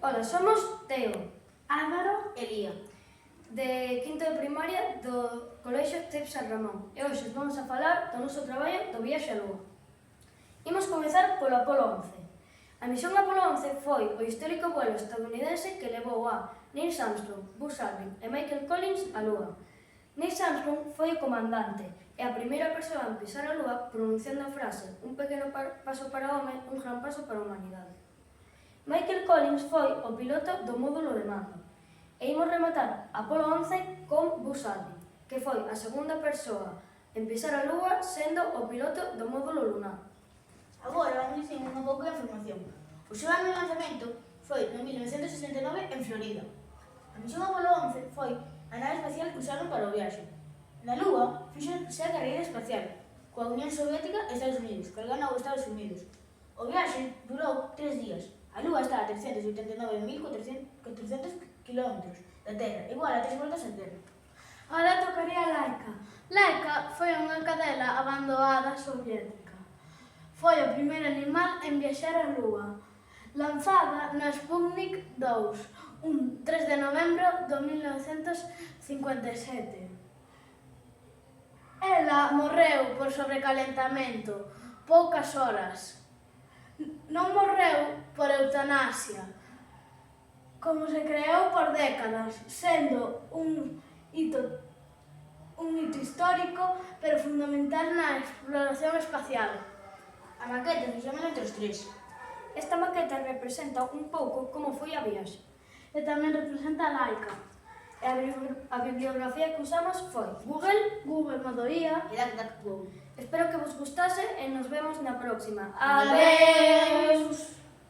Ola, somos Teo, Álvaro e Lía. de quinto de primaria do Colexio Tep San Ramón. E hoxe vamos a falar do noso traballo do viaxe á Lúa. Imos comezar polo Apolo 11. A misión Apolo 11 foi o histórico vuelo estadounidense que levou a Neil Armstrong, Buzz Aldrin e Michael Collins á Lúa. Neil Armstrong foi o comandante e a primeira persoa en pisar a Lúa pronunciando a frase "un pequeno paso para o home, un gran paso para a humanidade". Michael Collins foi o piloto do módulo de mando. E imos rematar Apolo 11 con Buzz Aldrin, que foi a segunda persoa en pisar a Lúa sendo o piloto do módulo lunar. Agora vamos dicir unha pouca de información. O seu ano de lanzamento foi no 1969 en Florida. A misión Apolo 11 foi a nave espacial que usaron para o viaxe. Na Lúa fixose a carreira espacial coa Unión Soviética e Estados Unidos, que ganou Estados Unidos. O viaxe durou 3 días. A Lúa está a 389.400 km da Terra, igual a 3 voltas á Terra. Ahora tocaría Laika. Laika foi unha cadela abandonada soviética. Foi o primeiro animal en viaxar á Lúa, lanzada na Sputnik 2, un 3 de novembro de 1957. Ela morreu por sobrecalentamento poucas horas. Non morreu por eutanasia, como se creou por décadas, sendo un hito histórico, pero fundamental na exploración espacial. A maqueta fixémola entre os tres. Esta maqueta representa un pouco como foi a viaxe. E tamén representa a Laika. E a bibliografía que usamos foi Google, Madoía. E DuckDuckGo. Espero que vos gustase e nos vemos na próxima. Adeus!